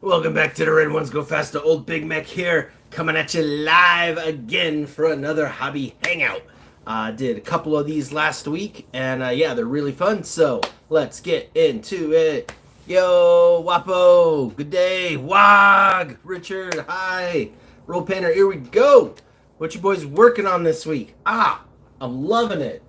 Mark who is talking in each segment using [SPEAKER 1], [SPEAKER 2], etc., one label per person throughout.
[SPEAKER 1] Welcome back to the Red Ones Go Faster. Old Big Mac here, coming at you live again for another hobby hangout. Did a couple of these last week, and yeah, they're really fun. So let's get into it. Yo, Wapo, good day. Wog, Richard, hi. Roll Painter, here we go. What you boys working on this week? I'm loving it.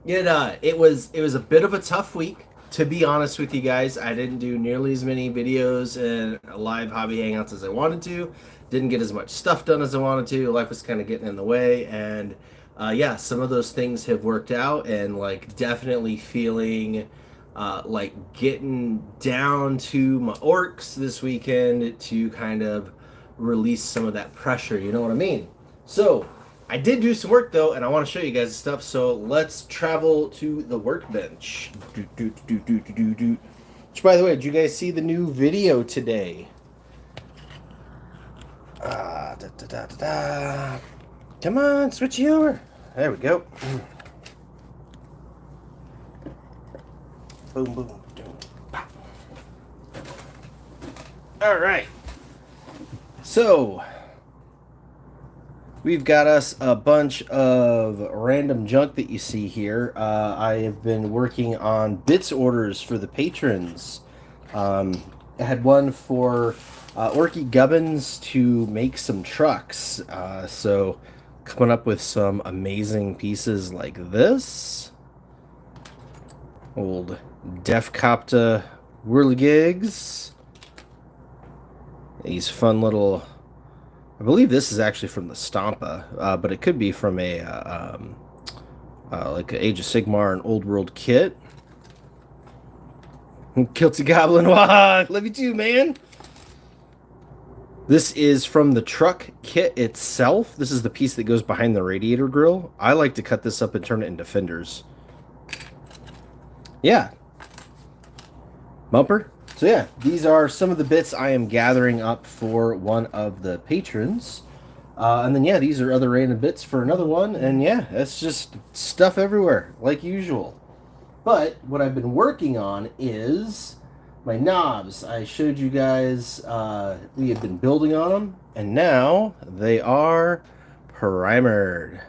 [SPEAKER 1] It was a bit of a tough week. To be honest with you guys, I didn't do nearly as many videos and live hobby hangouts as I wanted to. Didn't get as much stuff done as I wanted to. Life was kind of getting in the way, and yeah, some of those things have worked out, and like definitely feeling like getting down to my orcs this weekend to kind of release some of that pressure. You know what I mean? So I did do some work though, and I want to show you guys the stuff. So let's travel to the workbench. Which, by the way, did you guys see the new video today? Come on, switch you over. There we go. Boom, boom, boom, pop. All right. So we've got us a bunch of random junk that you see here. I have been working on bits orders for the patrons. I had one for Orky Gubbins to make some trucks. So coming up with some amazing pieces like this. Old Defcopta Whirligigs. These fun little... I believe this is actually from the Stampa, but it could be from a like an Age of Sigmar and Old World kit. Kilty Goblin, wow, love you too, man. This is from the truck kit itself. This is the piece that goes behind the radiator grill. I like to cut this up and turn it into fenders. Yeah. Bumper. So yeah, these are some of the bits I am gathering up for one of the patrons. And then yeah, these are other random bits for another one. And yeah, it's just stuff everywhere, like usual. But what I've been working on is my knobs. I showed you guys we had been building on them, and now they are primered.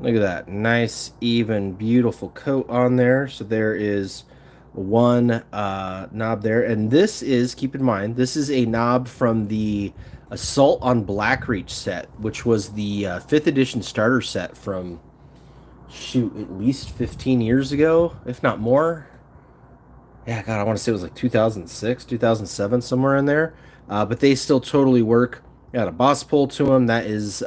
[SPEAKER 1] Look at that. Nice, even, beautiful coat on there. So there is one knob there, and this is, keep in mind, this is a knob from the Assault on Blackreach set, which was the 5th edition starter set from, shoot, at least 15 years ago, if not more. Yeah, God, I want to say it was like 2006, 2007, somewhere in there. But they still totally work. Got a boss pull to them. That is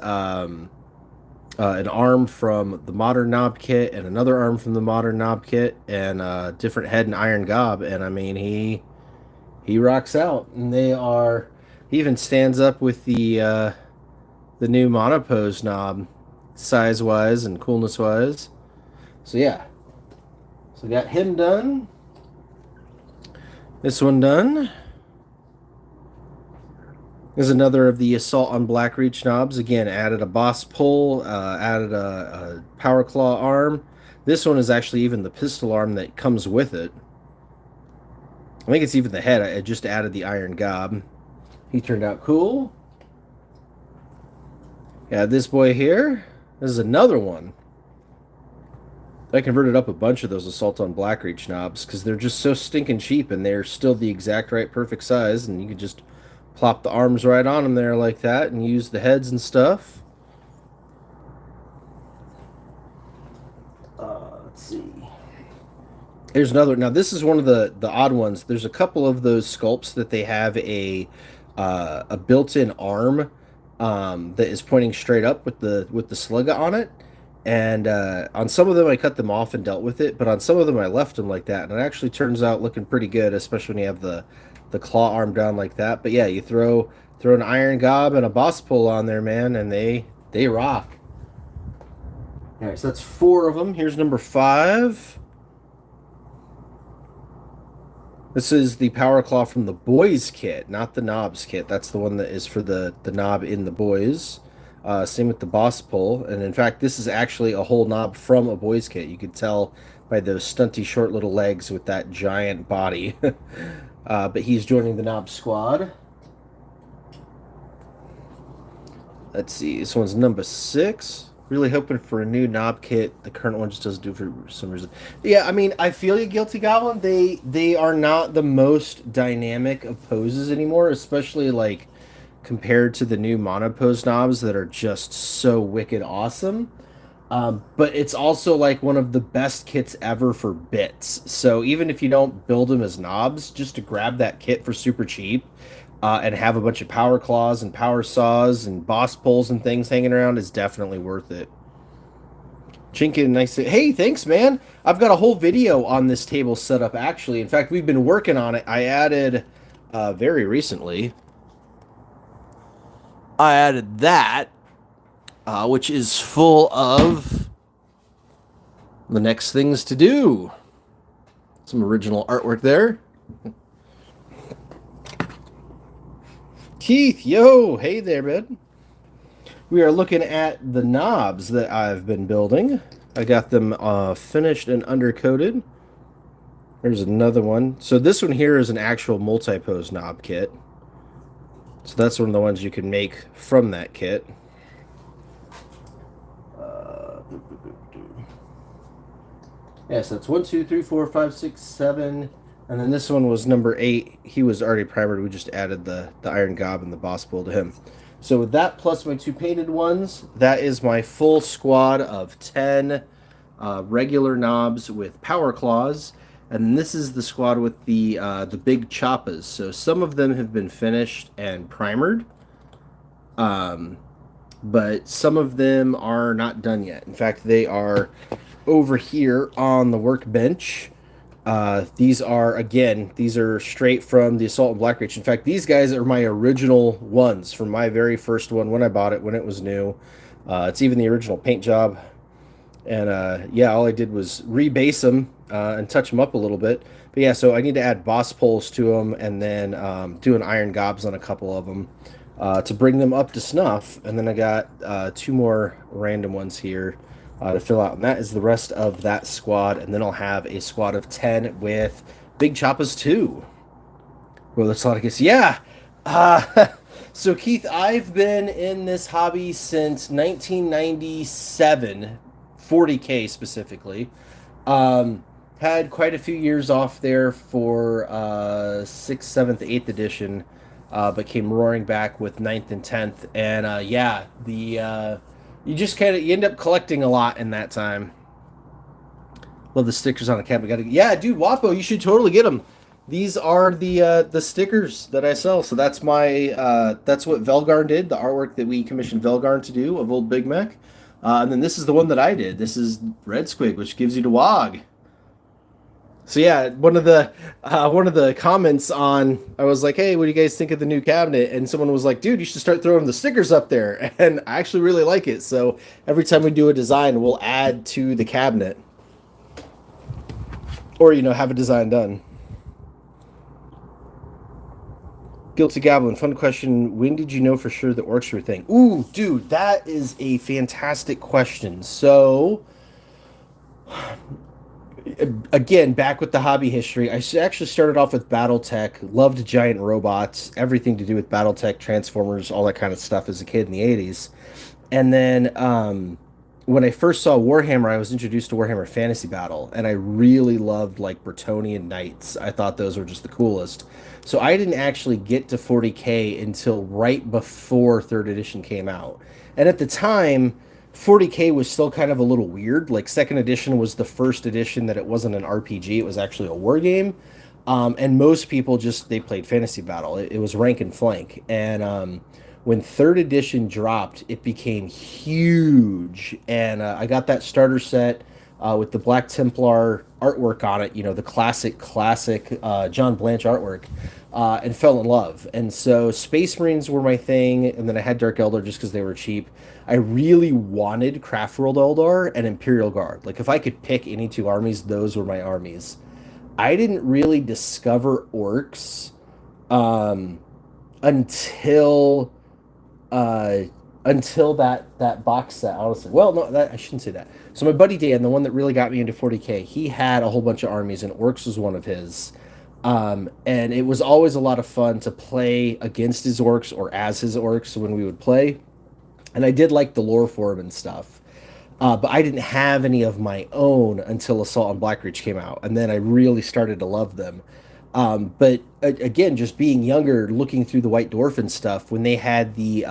[SPEAKER 1] an arm from the modern knob kit and another arm from the modern knob kit and a different head and iron gob. And I mean, he rocks out. And they are, he even stands up with the new monopose knob, size wise and coolness wise. So yeah, so got him done. This one done. There's another of the Assault on Blackreach knobs. Again, added a boss pull, added a power claw arm. This one is actually even the pistol arm that comes with it. I think it's even the head. I just added the iron gob. He turned out cool. Yeah, this boy here. This is another one. I converted up a bunch of those Assault on Blackreach knobs because they're just so stinking cheap, and they're still the exact right perfect size, and you can just plop the arms right on them there like that and use the heads and stuff. Let's see. Here's another. Now this is one of the odd ones. There's a couple of those sculpts that they have a built-in arm that is pointing straight up with the slugga on it. And on some of them I cut them off and dealt with it, but on some of them I left them like that, and it actually turns out looking pretty good, especially when you have the claw arm down like that. But yeah, you throw an iron gob and a boss pull on there, man, and they rock. All right, so that's 4 of them. Here's number 5. This is the power claw from the boys kit, not the knobs kit. That's the one that is for the knob in the boys. Same with the boss pull, and in fact this is actually a whole knob from a boys kit. You could tell by those stunty short little legs with that giant body. but he's joining the Knob squad. Let's see, this one's number 6. Really hoping for a new knob kit. The current one just doesn't do for some reason. Yeah, I mean, I feel you, Guilty Goblin. They are not the most dynamic of poses anymore, especially like compared to the new monopose knobs that are just so wicked awesome. But it's also like one of the best kits ever for bits. So even if you don't build them as knobs, just to grab that kit for super cheap and have a bunch of power claws and power saws and boss poles and things hanging around is definitely worth it. Chinkin, nice. Hey, thanks, man. I've got a whole video on this table set up, actually. In fact, we've been working on it. I added very recently. I added that, which is full of the next things to do. Some original artwork there. Keith, yo, hey there, man. We are looking at the knobs that I've been building. I got them finished and undercoated. There's another one. So this one here is an actual multi-pose knob kit. So that's one of the ones you can make from that kit. Yeah, so that's 1, 2, 3, 4, 5, 6, 7. And then this one was number 8. He was already primered. We just added the iron gob and the boss bull to him. So with that plus my 2 painted ones, that is my full squad of 10 regular knobs with power claws. And this is the squad with the big choppas. So some of them have been finished and primered. But some of them are not done yet. In fact, they are over here on the workbench. These are straight from the Assault and Black Reach. In fact, these guys are my original ones from my very first one when I bought it, when it was new. It's even the original paint job. And yeah, all I did was rebase them and touch them up a little bit. But yeah, so I need to add boss poles to them and then do an iron gobs on a couple of them to bring them up to snuff. And then I got 2 more random ones here to fill out. And that is the rest of that squad. And then I'll have a squad of 10 with big choppas too. Well, that's a lot of guess. Yeah. So Keith, I've been in this hobby since 1997, 40K specifically. Had quite a few years off there for 6th, 7th, 8th edition, but came roaring back with 9th and 10th. And yeah, you just you end up collecting a lot in that time. Love the stickers on the cabinet. Yeah, dude, Wapo, you should totally get them. These are the stickers that I sell. So that's that's what Velgarn did, the artwork that we commissioned Velgarn to do of Old Big Mech. And then this is the one that I did. This is Red Squig, which gives you the WOG. So yeah, one of the comments on, I was like, hey, what do you guys think of the new cabinet? And someone was like, dude, you should start throwing the stickers up there. And I actually really like it. So every time we do a design, we'll add to the cabinet. Or, have a design done. Guilty Goblin, fun question. When did you know for sure the orcs were a thing? Ooh, dude, that is a fantastic question. So, again, back with the hobby history, I actually started off with Battletech, loved giant robots, everything to do with Battletech, Transformers, all that kind of stuff as a kid in the 80s. And then when I first saw Warhammer, I was introduced to Warhammer Fantasy Battle, and I really loved like Bretonnian Knights. I thought those were just the coolest. So I didn't actually get to 40K until right before 3rd edition came out. And at the time, 40K was still kind of a little weird. Like 2nd edition was the first edition that it wasn't an RPG, it was actually a war game. And most people they played Fantasy Battle. It was rank and flank. And when 3rd edition dropped, it became huge. And I got that starter set with the Black Templar artwork on it, the classic John Blanche artwork, and fell in love. And so Space Marines were my thing, and then I had Dark Eldar just because they were cheap. I really wanted Craft World Eldar and Imperial Guard. Like, if I could pick any 2 armies, those were my armies. I didn't really discover orcs until that box set, honestly. Well, no, I shouldn't say that. So my buddy Dan, the one that really got me into 40K, he had a whole bunch of armies, and orcs was one of his. And it was always a lot of fun to play against his orcs or as his orcs when we would play. And I did like the lore for him and stuff. But I didn't have any of my own until Assault on Blackreach came out, and then I really started to love them. But again, just being younger, looking through the White Dwarf and stuff, when they had the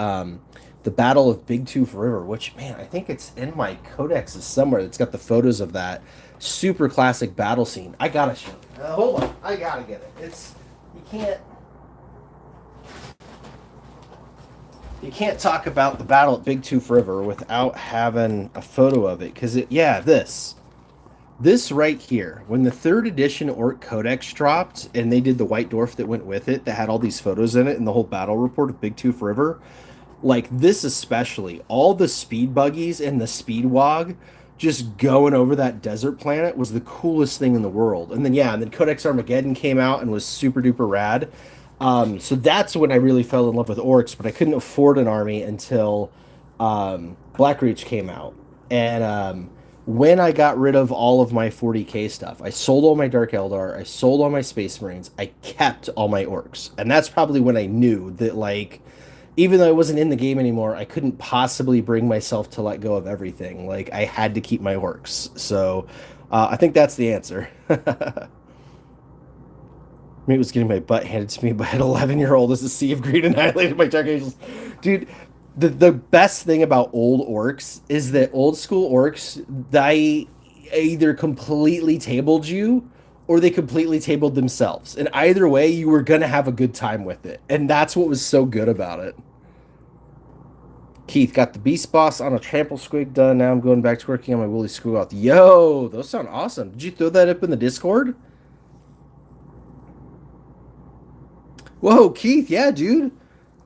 [SPEAKER 1] Battle of Big Tooth River, which man, I think it's in my codexes somewhere. It's got the photos of that super classic battle scene. I gotta show you. Hold on, I gotta get it. It's you can't you can't talk about the battle at Big Tooth River without having a photo of it, because yeah, this right here, when the third edition Orc Codex dropped and they did the White Dwarf that went with it, that had all these photos in it and the whole battle report of Big Tooth River, like this especially, all the speed buggies and the speed wog just going over that desert planet was the coolest thing in the world. And then yeah, and then Codex Armageddon came out and was super duper rad. So that's when I really fell in love with orcs, but I couldn't afford an army until Blackreach came out. And when I got rid of all of my 40k stuff, I sold all my Dark Eldar, I sold all my Space Marines, I kept all my orcs. And that's probably when I knew that, like, even though I wasn't in the game anymore, I couldn't possibly bring myself to let go of everything. Like, I had to keep my orcs. So I think that's the answer. Me was getting my butt handed to me by an 11-year-old as the Sea of Greed annihilated my Dark Angels. Dude, the best thing about old orcs is that old school orcs, they either completely tabled you or they completely tabled themselves. And either way, you were going to have a good time with it. And that's what was so good about it. Keith got the Beast Boss on a Trample Squig done. Now I'm going back to working on my Woolly Squig. Yo, those sound awesome. Did you throw that up in the Discord? Whoa, Keith, yeah, dude.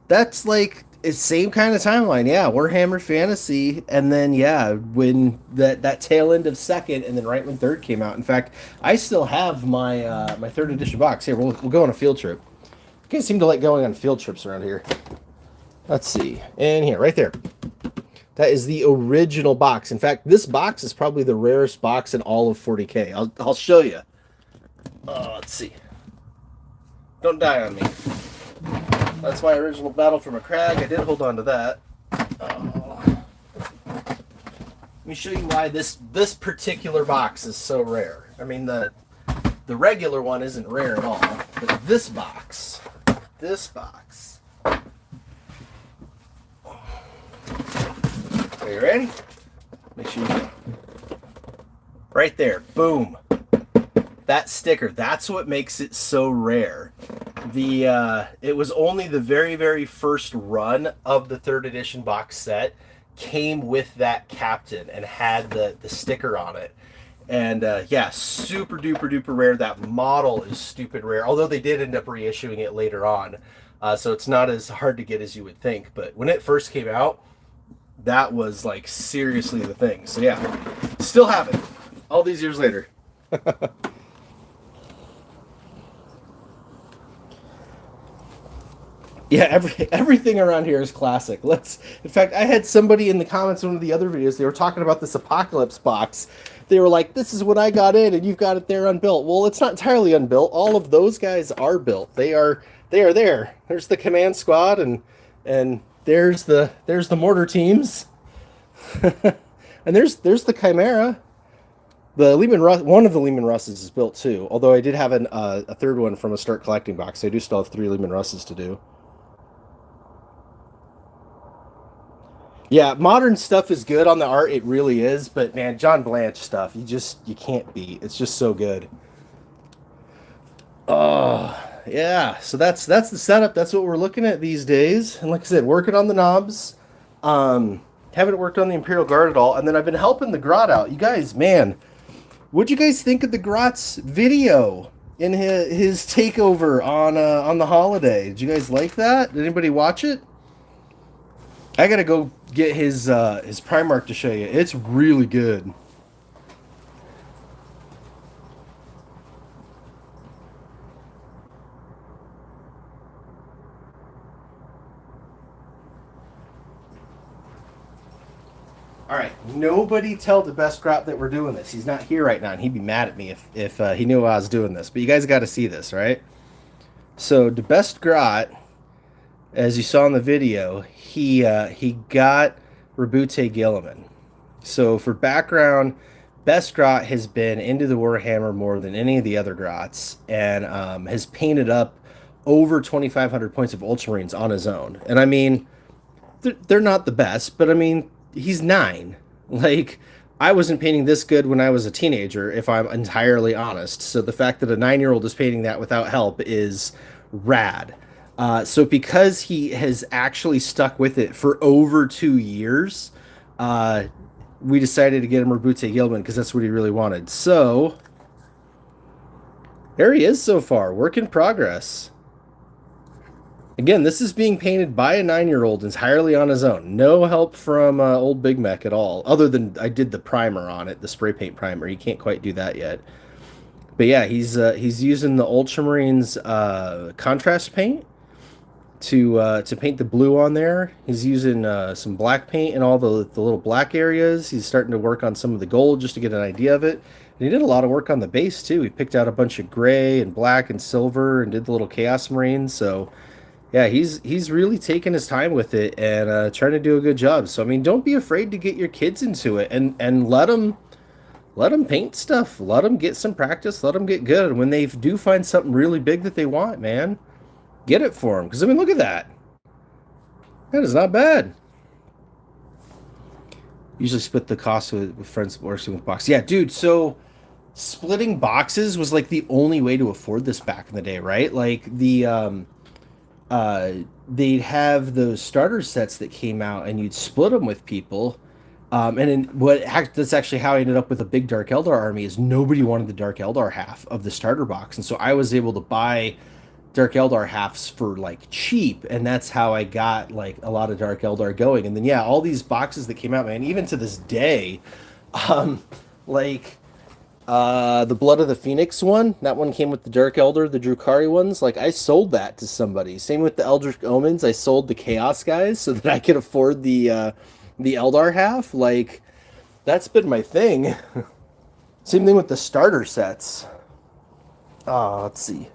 [SPEAKER 1] That's like it's same kind of timeline. Yeah, Warhammer Fantasy, and then yeah, when that tail end of second, and then right when third came out. In fact, I still have my my third edition box here. We'll go on a field trip. You guys seem to like going on field trips around here. Let's see, and here, right there. That is the original box. In fact, this box is probably the rarest box in all of 40k. I'll show you. Let's see. Don't die on me. That's my original Battle for McCrag. I did hold on to that. Let me show you why this particular box is so rare. I mean, the regular one isn't rare at all, but this box. Are you ready? Make sure you get right there. Boom. That sticker, that's what makes it so rare. It was only the very, very first run of the third edition box set came with that captain and had the sticker on it. And yeah, super duper duper rare. That model is stupid rare, although they did end up reissuing it later on. So it's not as hard to get as you would think. But when it first came out, that was like seriously the thing. So yeah, still have it all these years later. Yeah, everything around here is classic. In fact, I had somebody in the comments in one of the other videos, they were talking about this Apocalypse box. They were like, this is what I got in, and you've got it there unbuilt. Well, it's not entirely unbuilt. All of those guys are built. They are there. There's the command squad, and there's the mortar teams. And there's the Chimera. The Lehman Russ, one of the Lehman Russes is built too, although I did have a third one from a Start Collecting box. I do still have 3 Lehman Russes to do. Yeah, modern stuff is good on the art. It really is. But man, John Blanche stuff, you can't beat. It's just so good. Oh, yeah. So that's the setup. That's what we're looking at these days. And like I said, working on the knobs. Haven't worked on the Imperial Guard at all. And then I've been helping the Grot out. You guys, man, what'd you guys think of the Grot's video in his takeover on the holiday? Did you guys like that? Did anybody watch it? I gotta go get his Primarch to show you. It's really good. All right, nobody tell the best grot that we're doing this. He's not here right now, and he'd be mad at me if he knew I was doing this. But you guys got to see this, right? So the best grot, as you saw in the video, he got Rabute Gilliman. So for background, best grot has been into the Warhammer more than any of the other grots, and has painted up over 2,500 points of Ultramarines on his own. And I mean, they're not the best, but I mean, he's 9. Like, I wasn't painting this good when I was a teenager, if I'm entirely honest. So the fact that a 9-year-old is painting that without help is rad. So because he has actually stuck with it for over 2 years, we decided to get him Rabute Gilman because that's what he really wanted. So there he is so far, work in progress. Again, this is being painted by a 9-year-old entirely on his own. No help from old Big Mech at all, other than I did the primer on it, the spray paint primer. He can't quite do that yet. But yeah, he's using the Ultramarines contrast paint to paint the blue on there. He's using some black paint in all the little black areas. He's starting to work on some of the gold just to get an idea of it. And he did a lot of work on the base too. He picked out a bunch of gray and black and silver and did the little Chaos Marines. So yeah, he's really taking his time with it and trying to do a good job. So I mean, don't be afraid to get your kids into it and let them paint stuff. Let them get some practice. Let them get good. And when they do find something really big that they want, man, get it for them. Because I mean, look at that. That is not bad. Usually split the cost with friends working with boxes. Yeah, dude. So splitting boxes was like the only way to afford this back in the day, right? Like they'd have those starter sets that came out and you'd split them with people. That's actually how I ended up with a big Dark Eldar army is nobody wanted the Dark Eldar half of the starter box. And so I was able to buy Dark Eldar halves for like cheap. And that's how I got like a lot of Dark Eldar going. And then, yeah, all these boxes that came out, man, even to this day, like, the Blood of the Phoenix one, that one came with the Dark Elder, the Drukhari ones. Like, I sold that to somebody. Same with the Eldritch Omens. I sold the Chaos guys so that I could afford the Eldar half. Like, that's been my thing. Same thing with the starter sets. Let's see.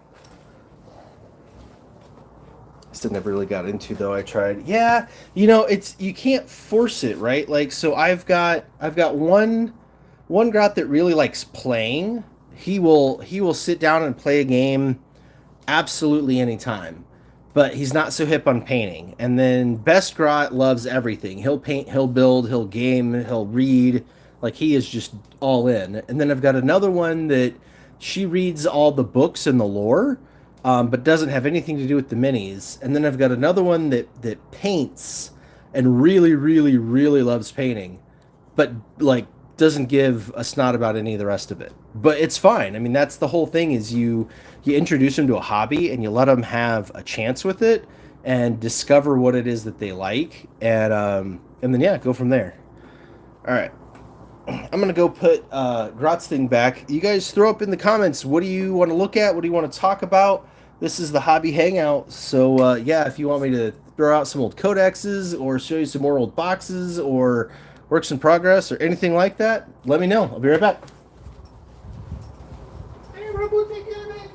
[SPEAKER 1] Still never really got into though. I tried. Yeah, you can't force it, right? Like, so I've got one grot that really likes playing. He will sit down and play a game absolutely anytime. But he's not so hip on painting. And then best grot loves everything. He'll paint, he'll build, he'll game, he'll read. Like, he is just all in. And then I've got another one that she reads all the books and the lore, but doesn't have anything to do with the minis. And then I've got another one that paints and really, really, really loves painting, but like doesn't give a snot about any of the rest of it. But it's fine. I mean, that's the whole thing is you introduce them to a hobby and you let them have a chance with it and discover what it is that they like. And then, yeah, go from there. All right. I'm going to go put Grot's thing back. You guys throw up in the comments, what do you want to look at? What do you want to talk about? This is the Hobby Hangout. So, yeah, if you want me to throw out some old codexes or show you some more old boxes or works in progress or anything like that, let me know. I'll be right back. Hey, Robo, take care of it.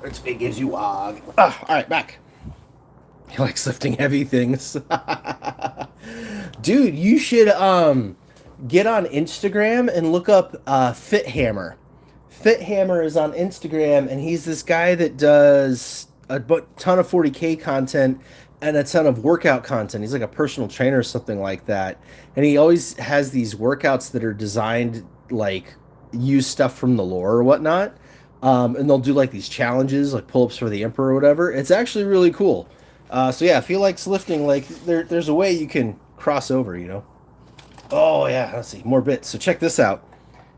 [SPEAKER 1] It's big as you are. All right, back. He likes lifting heavy things. Dude, you should get on Instagram and look up Fit Hammer. Fit Hammer is on Instagram, and he's this guy that does a ton of 40K content and a ton of workout content. He's like a personal trainer or something like that. And he always has these workouts that are designed like use stuff from the lore or whatnot. And they'll do like these challenges, like pull-ups for the Emperor or whatever. It's actually really cool. So yeah, if you like lifting, like there's a way you can cross over, you know. Oh yeah, let's see, more bits. So check this out.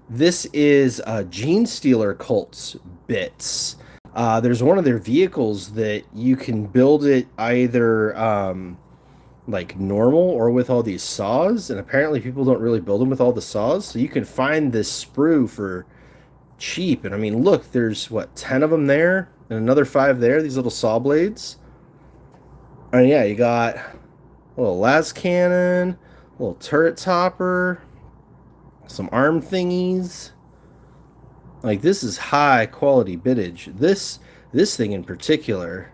[SPEAKER 1] This is Gene Stealer Colts bits. There's one of their vehicles that you can build it either like normal or with all these saws, and apparently people don't really build them with all the saws. So you can find this sprue for cheap. And I mean, look, there's what, 10 of them there and another 5 there, these little saw blades. And yeah, you got a little las cannon, a little turret topper, some arm thingies. Like, this is high quality bittage. This thing in particular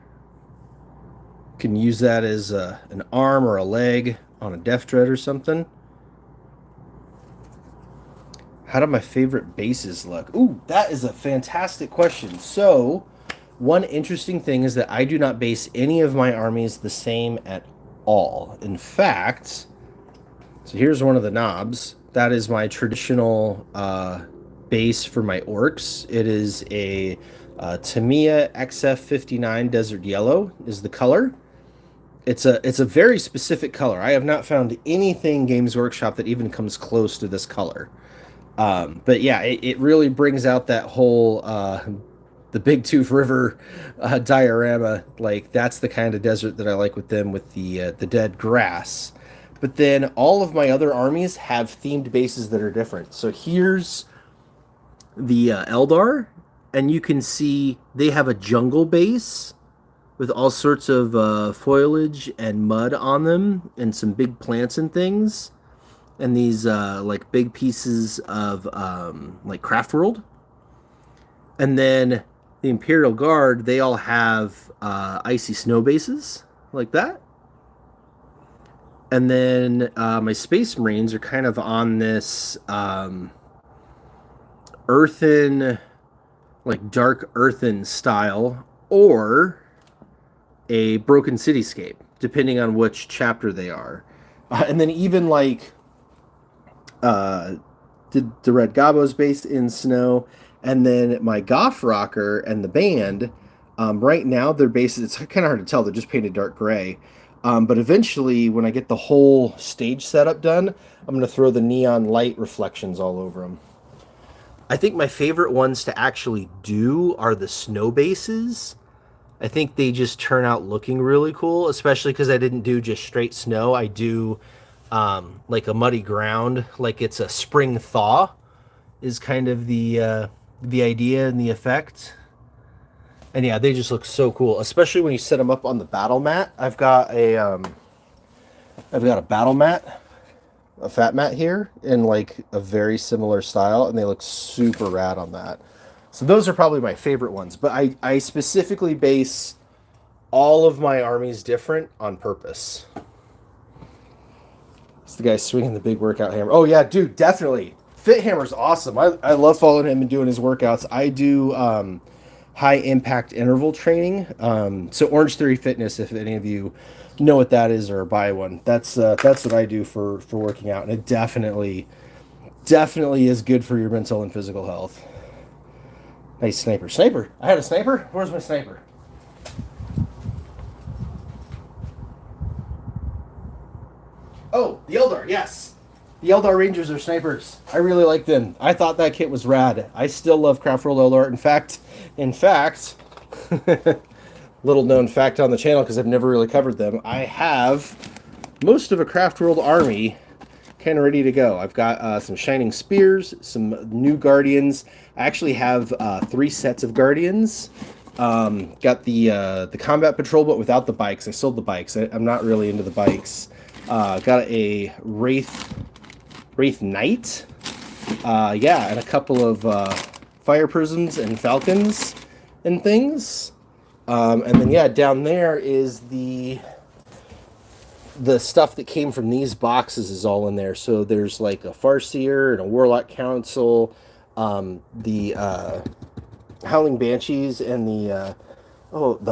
[SPEAKER 1] can use that as an arm or a leg on a Death Dread or something. How do my favorite bases look? Ooh, that is a fantastic question. So, one interesting thing is that I do not base any of my armies the same at all. In fact, so here's one of the knobs. That is my traditional base for my orcs. It is a Tamiya XF59 Desert Yellow is the color. It's a very specific color. I have not found anything Games Workshop that even comes close to this color. But yeah, it really brings out that whole the Big Tooth River diorama. Like, that's the kind of desert that I like with them, with the dead grass. But then all of my other armies have themed bases that are different. So here's the Eldar, and you can see they have a jungle base with all sorts of foliage and mud on them, and some big plants and things, and these like big pieces of like Craft World. And then the Imperial Guard, they all have icy snow bases like that. And then my Space Marines are kind of on this earthen, like dark earthen style, or a broken cityscape, depending on which chapter they are. And then even like the Red Gobbo's based in snow, and then my Goth Rocker and the band, right now they're based, it's kind of hard to tell, they're just painted dark gray. But eventually, when I get the whole stage setup done, I'm going to throw the neon light reflections all over them. I think my favorite ones to actually do are the snow bases. I think they just turn out looking really cool, especially because I didn't do just straight snow. I do like a muddy ground, like it's a spring thaw is kind of the idea and the effect. And yeah, they just look so cool, especially when you set them up on the battle mat. I've got a battle mat, a fat mat here in like a very similar style, and they look super rad on that. So those are probably my favorite ones, but I specifically base all of my armies different on purpose. It's the guy swinging the big workout hammer. Oh yeah, dude, definitely. Fit Hammer's awesome. I love following him and doing his workouts. I do high impact interval training. So Orange Theory Fitness, if any of you know what that is or buy one, that's what I do for working out, and it definitely is good for your mental and physical health. Nice sniper. Sniper! I had a sniper? Where's my sniper? Oh, the Eldar, yes! The Eldar Rangers are snipers. I really like them. I thought that kit was rad. I still love Craft World Eldar. In fact, little known fact on the channel, because I've never really covered them, I have most of a Craft World army kind of ready to go. I've got some Shining Spears, some new Guardians. I actually have 3 sets of Guardians. Got the Combat Patrol, but without the bikes. I sold the bikes. I'm not really into the bikes. Got a Wraith Knight. Yeah, and a couple of Fire Prisms and Falcons and things. And then, yeah, down there is the stuff that came from these boxes is all in there. So there's like a Farseer and a Warlock Council, the Howling Banshees, and the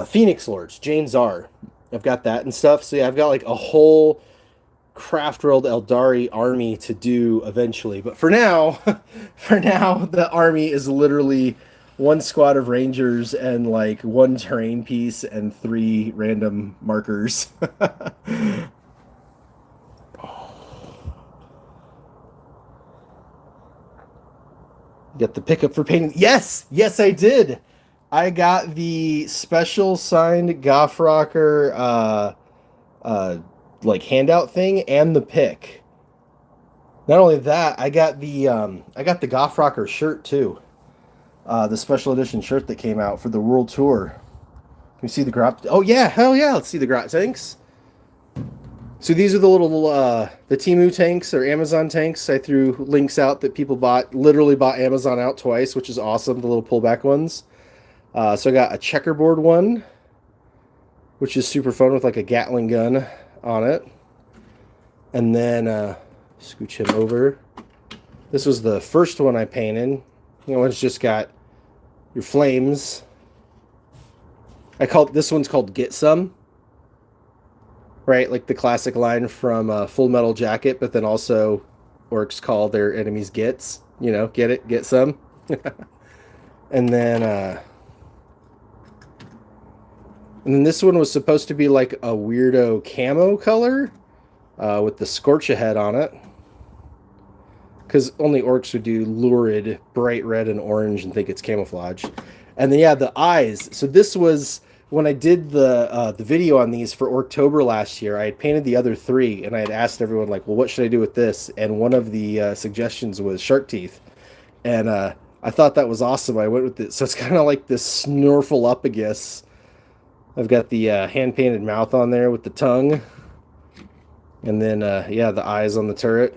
[SPEAKER 1] Phoenix Lords, Jane Czar. I've got that and stuff. So yeah, I've got like a whole Craft World Eldari army to do eventually. But for now, the army is literally 1 squad of Rangers and like 1 terrain piece and 3 random markers. Get the pickup for painting. Yes, I did. I got the special signed Goff Rocker uh, like handout thing and the pick. Not only that, I got the Goff Rocker shirt too. The special edition shirt that came out for the World Tour. Can you see the grot? Oh yeah, hell yeah! Let's see the grot tanks. So these are the little the Temu tanks or Amazon tanks. I threw links out that people bought, literally bought Amazon out twice, which is awesome. The little pullback ones. So I got a checkerboard one, which is super fun with like a Gatling gun on it. And then scooch him over. This was the first one I painted. You know, it's just got your flames. This one's called Get Some. Right, like the classic line from Full Metal Jacket, but then also orcs call their enemies gets. You know, get it, get some. And then this one was supposed to be like a weirdo camo color with the scorch ahead on it. Because only orcs would do lurid bright red and orange and think it's camouflage. And then, yeah, the eyes. So this was when I did the video on these for October last year. I had painted the other three, and I had asked everyone, like, well, what should I do with this? And one of the suggestions was shark teeth. And I thought that was awesome. I went with it. So it's kind of like this Snorfleupagus. I've got the hand-painted mouth on there with the tongue. And then, yeah, the eyes on the turret.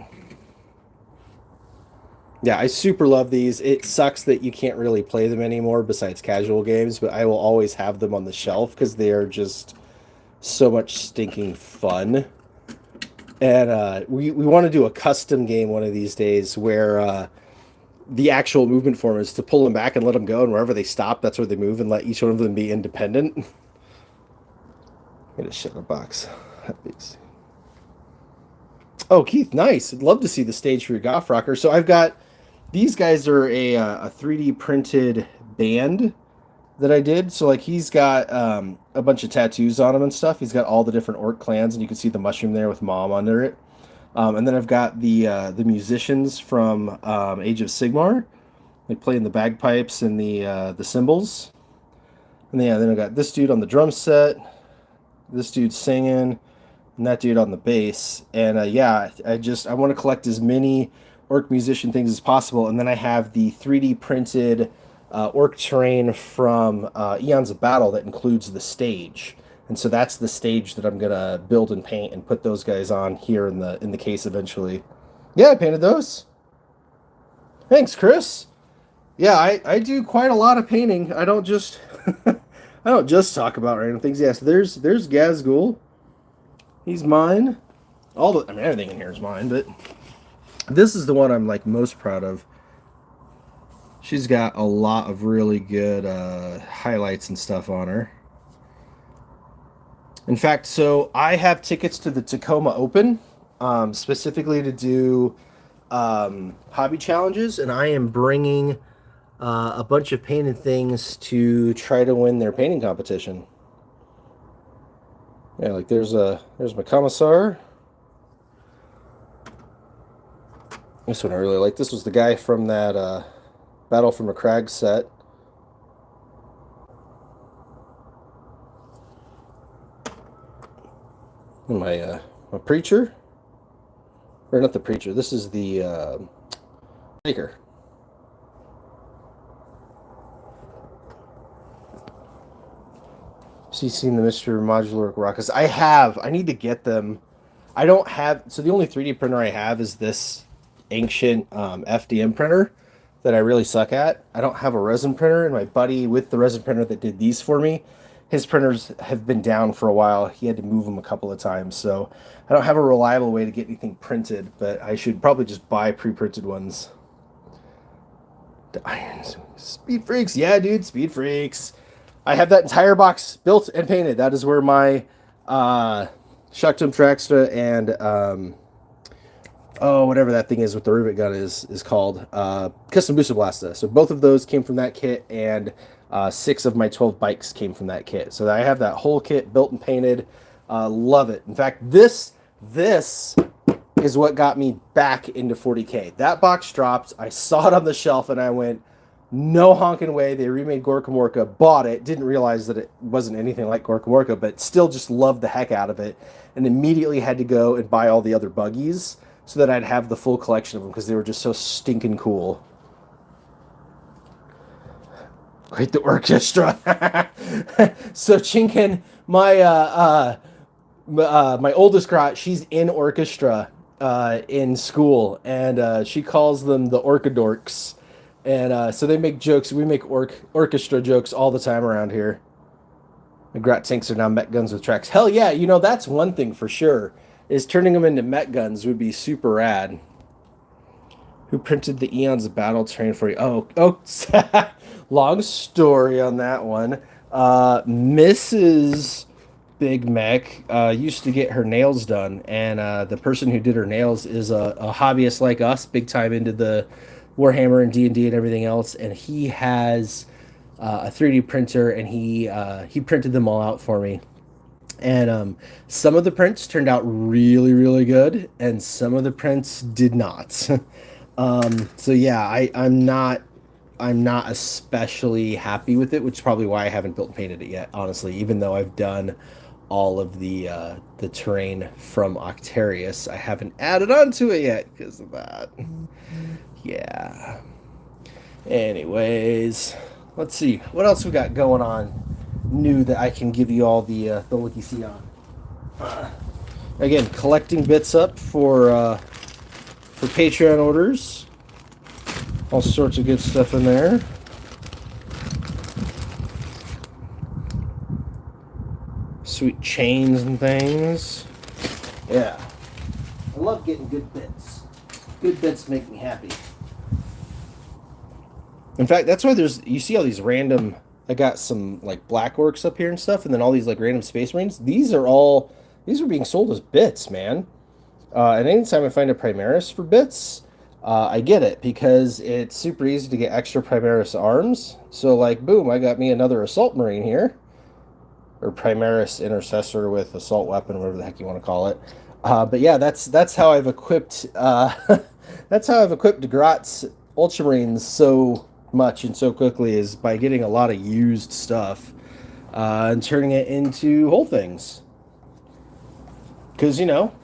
[SPEAKER 1] Yeah, I super love these. It sucks that you can't really play them anymore besides casual games, but I will always have them on the shelf because they are just so much stinking fun. And we want to do a custom game one of these days where the actual movement form is to pull them back and let them go, and wherever they stop, that's where they move, and let each one of them be independent. Get a shit in a box. Oh, Keith, nice. I'd love to see the stage for your Goff Rocker. So I've got... These guys are a 3D printed band that I did. So, like, he's got a bunch of tattoos on him and stuff. He's got all the different orc clans, and you can see the mushroom there with Mom under it. And then I've got the musicians from Age of Sigmar, like playing the bagpipes and the cymbals. And then I've got this dude on the drum set, this dude singing, and that dude on the bass. And yeah, I want to collect as many orc musician things as possible, and then I have the 3D printed orc terrain from Eons of Battle that includes the stage, and so that's the stage that I'm gonna build and paint and put those guys on here in the case eventually. Yeah, I painted those. Thanks, Chris. Yeah, I do quite a lot of painting. I don't just I don't just talk about random things. Yes, there's Gazgul. He's mine. Everything in here is mine, but this is the one I'm like most proud of. She's got a lot of really good highlights and stuff on her. In fact, so I have tickets to the Tacoma Open, specifically to do hobby challenges, and I am bringing a bunch of painted things to try to win their painting competition. Yeah, like there's my Commissar. This one I really like. This was the guy from that Battle from a Crag set. And my preacher, or not the preacher. This is the baker. So you've seen the Mr. Modular Rockets? I have. I need to get them. I don't have. So the only 3D printer I have is this ancient FDM printer that I really suck at. I don't have a resin printer, and my buddy with the resin printer that did these for me, his printers have been down for a while. He had to move them a couple of times, so I don't have a reliable way to get anything printed, but I should probably just buy pre-printed ones. The irons. Speed Freaks. Yeah, dude, Speed Freaks. I have that entire box built and painted. That is where my Shock Jump Traxtra and whatever that thing is with the rivet gun is called, Custom Booster Blasta. So both of those came from that kit, and 6 of my 12 bikes came from that kit. So I have that whole kit built and painted. Love it. In fact, this is what got me back into 40K. That box dropped. I saw it on the shelf, and I went, No honking way. They remade Gorka Morka, bought it, didn't realize that it wasn't anything like Gorka Morka, but still just loved the heck out of it, and immediately had to go and buy all the other buggies so that I'd have the full collection of them because they were just so stinking cool. Quite the orchestra. So Chinken, my oldest crotch, she's in orchestra in school, and she calls them the Orchidorks. And so they make jokes. We make orchestra jokes all the time around here. The Grat tanks are now Met guns with tracks. Hell yeah, you know, that's one thing for sure, is turning them into Met guns would be super rad. Who printed the Eons of Battle terrain for you? Oh, long story on that one. Mrs. Big Mac used to get her nails done, and the person who did her nails is a hobbyist like us, big time into the Warhammer and D&D and everything else, and he has a 3D printer, and he printed them all out for me. And some of the prints turned out really, really good, and some of the prints did not. So yeah, I'm not especially happy with it, which is probably why I haven't built and painted it yet, honestly, even though I've done all of the terrain from Octarius. I haven't added on to it yet because of that. Yeah. Anyways, let's see. What else we got going on new that I can give you all the looky-see on? Again, collecting bits up for Patreon orders. All sorts of good stuff in there. Sweet chains and things. Yeah. I love getting good bits. Good bits make me happy. In fact, that's why you see all these random, I got some like black orcs up here and stuff, and then all these like random space marines. These are being sold as bits, man. And anytime I find a Primaris for bits, I get it because it's super easy to get extra Primaris arms. So like, boom, I got me another Assault Marine here. Or Primaris Intercessor with Assault Weapon, whatever the heck you want to call it. But yeah, that's how I've equipped that's how I've equipped Grat's Ultramarines so much and so quickly, is by getting a lot of used stuff and turning it into whole things. Because, you know,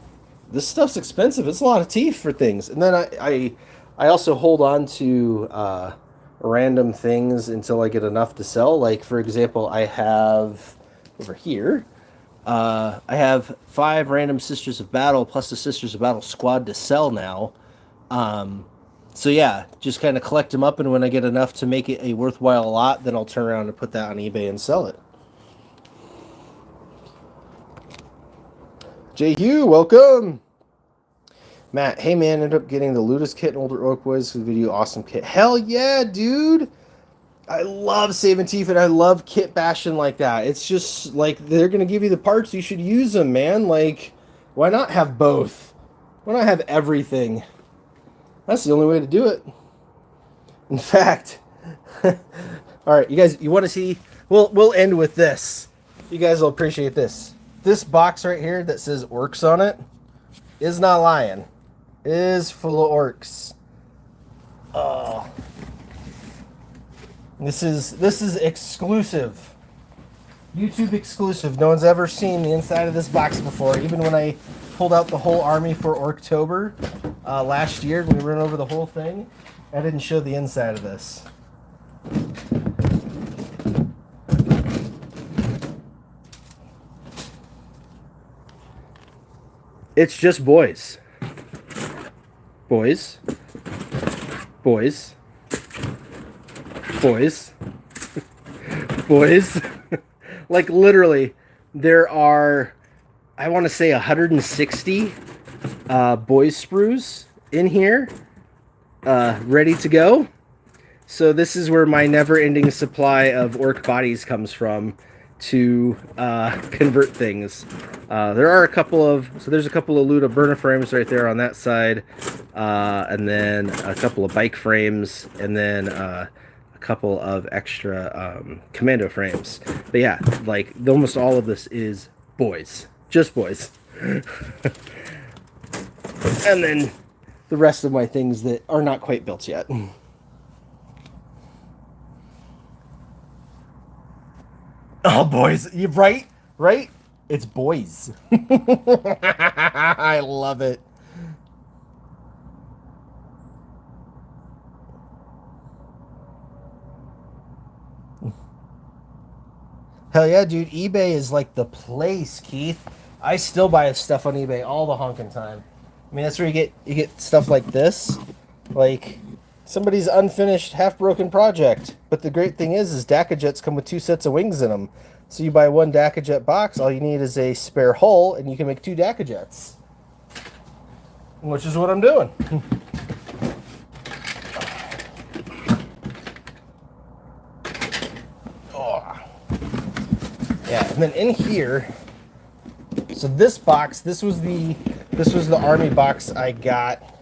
[SPEAKER 1] this stuff's expensive. It's a lot of teeth for things. And then I also hold on to random things until I get enough to sell. Like, for example, I have over here, I have 5 random Sisters of Battle plus the Sisters of Battle squad to sell now. So yeah, just kind of collect them up, and when I get enough to make it a worthwhile lot, then I'll turn around and put that on eBay and sell it. J. Hugh, welcome. Matt, hey man, ended up getting the Ludus kit and Older Oak Boys video. Awesome kit. Hell yeah, dude. I love saving teeth, and I love kit bashing like that. It's just like, they're going to give you the parts, you should use them, man. Like, why not have both? Why not have everything? That's the only way to do it. In fact, all right, you guys, you want to see? We'll end with this. You guys will appreciate this. This box right here that says orcs on it is not lying. It is full of orcs. Oh. This is exclusive. YouTube exclusive. No one's ever seen the inside of this box before. Even when I pulled out the whole army for Orktober last year, we ran over the whole thing, I didn't show the inside of this. It's just boys. Boys. Boys. Boys. Boys. Like, literally, there are, I want to say, 160 boys sprues in here, ready to go. So this is where my never-ending supply of orc bodies comes from to convert things. There are a couple of, so there's a couple of Luda burner frames right there on that side, and then a couple of bike frames, and then a couple of extra commando frames. But yeah, like, almost all of this is boys, just boys. And then the rest of my things that are not quite built yet. Oh, boys. You right? Right? It's boys. I love it. Hell yeah, dude. eBay is like the place, Keith. I still buy stuff on eBay all the honking time. I mean, that's where you get stuff like this. Like somebody's unfinished, half-broken project. But the great thing is Dakajets come with 2 sets of wings in them. So you buy one Dakajet box, all you need is a spare hull, and you can make 2 Dakajets. Which is what I'm doing. Oh. Yeah, and then in here, so this box, this was the army box I got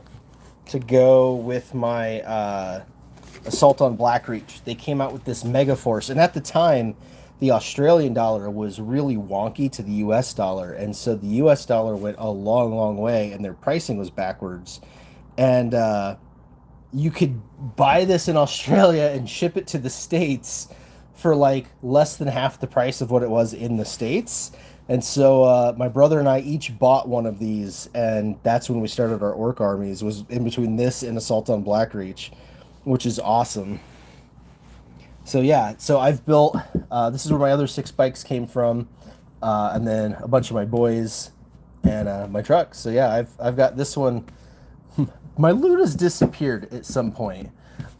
[SPEAKER 1] to go with my Assault on Blackreach. They came out with this Mega Force, and at the time, the Australian dollar was really wonky to the US dollar, and so the US dollar went a long, long way, and their pricing was backwards. And you could buy this in Australia and ship it to the States for like less than half the price of what it was in the States. And so my brother and I each bought one of these, and that's when we started our orc armies, was in between this and Assault on Blackreach, which is awesome. So yeah, so I've built, this is where my other 6 bikes came from, and then a bunch of my boys and my trucks. So yeah, I've got this one. My Ludas disappeared at some point,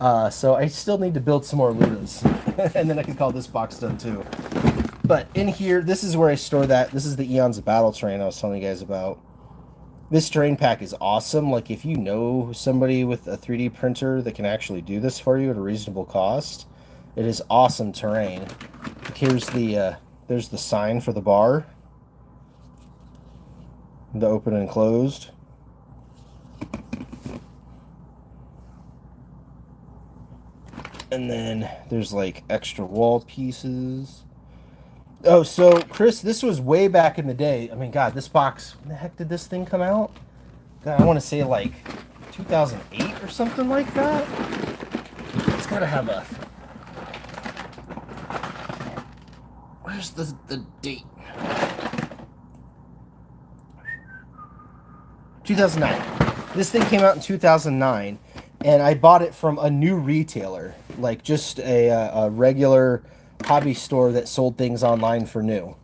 [SPEAKER 1] so I still need to build some more Ludas, and then I can call this box done too. But in here, this is where I store that. This is the Eons of Battle terrain I was telling you guys about. This terrain pack is awesome. Like, if you know somebody with a 3D printer that can actually do this for you at a reasonable cost, it is awesome terrain. Here's the, there's the sign for the bar. The open and closed. And then there's like extra wall pieces. Oh, so Chris, this was way back in the day. I mean, God, this box, when the heck did this thing come out? God, I want to say like 2008 or something like that. It's got to have a... Where's the date? 2009. This thing came out in 2009, and I bought it from a new retailer, like just a regular hobby store that sold things online for new.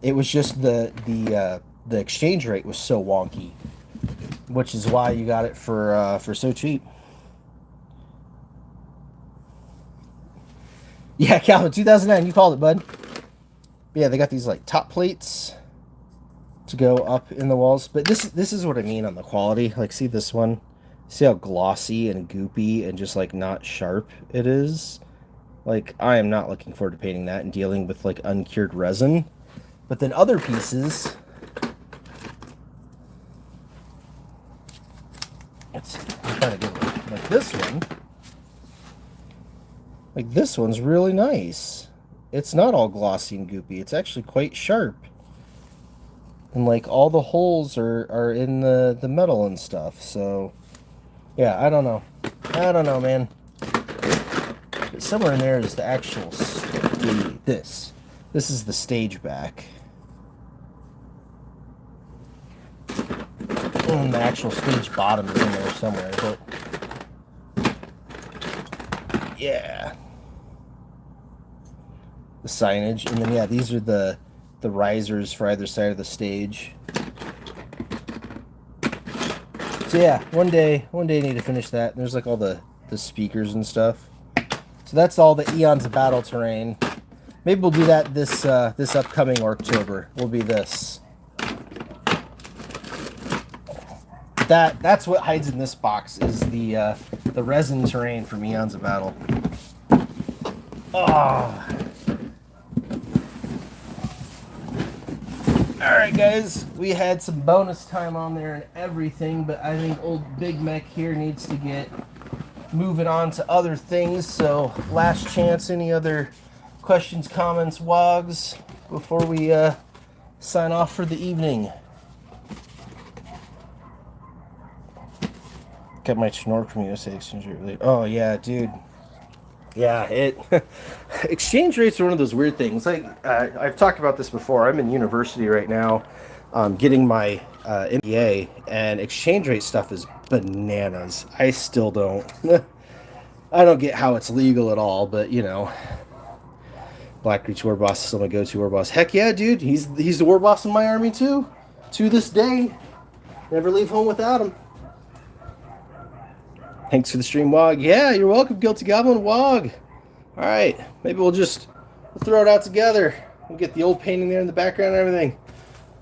[SPEAKER 1] It was just the exchange rate was so wonky, which is why you got it for so cheap. Yeah, Calvin, 2009, you called it, bud. But yeah, they got these like top plates to go up in the walls. But this is what I mean on the quality. Like, see this one? See how glossy and goopy and just like not sharp it is? Like, I am not looking forward to painting that and dealing with like uncured resin. But then other pieces, let's see, I'm trying to get one. Like this one. Like this one's really nice. It's not all glossy and goopy. It's actually quite sharp. And like all the holes are in the metal and stuff. So yeah, I don't know. I don't know, man. But somewhere in there is the actual this. This is the stage back. And the actual stage bottom is in there somewhere, but yeah. The signage, and then yeah, these are the risers for either side of the stage. So yeah, one day I need to finish that. There's like all the speakers and stuff. So that's all the Eons of Battle terrain. Maybe we'll do that this this upcoming October. Will be this. That's what hides in this box is the resin terrain from Eons of Battle. Oh. Alright guys, we had some bonus time on there and everything, but I think old Big Mech here needs to get moving on to other things, so last chance, any other questions, comments, wogs, before we sign off for the evening? Got my Schnork from USA Exchange. Oh yeah, dude. Yeah, exchange rates are one of those weird things. Like I've talked about this before. I'm in university right now, getting my MBA, and exchange rate stuff is bananas. I still don't. I don't get how it's legal at all, but you know, Blackreach War Boss is still my go-to war boss. Heck yeah, dude. He's the war boss in my army too. To this day, never leave home without him. Thanks for the stream, Wog. Yeah, you're welcome, Guilty Goblin. Wog. All right, maybe we'll throw it out together. We'll get the old painting there in the background and everything.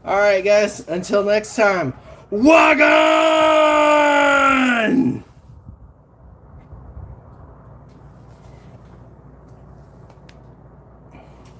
[SPEAKER 1] All right, guys. Until next time, Wog on!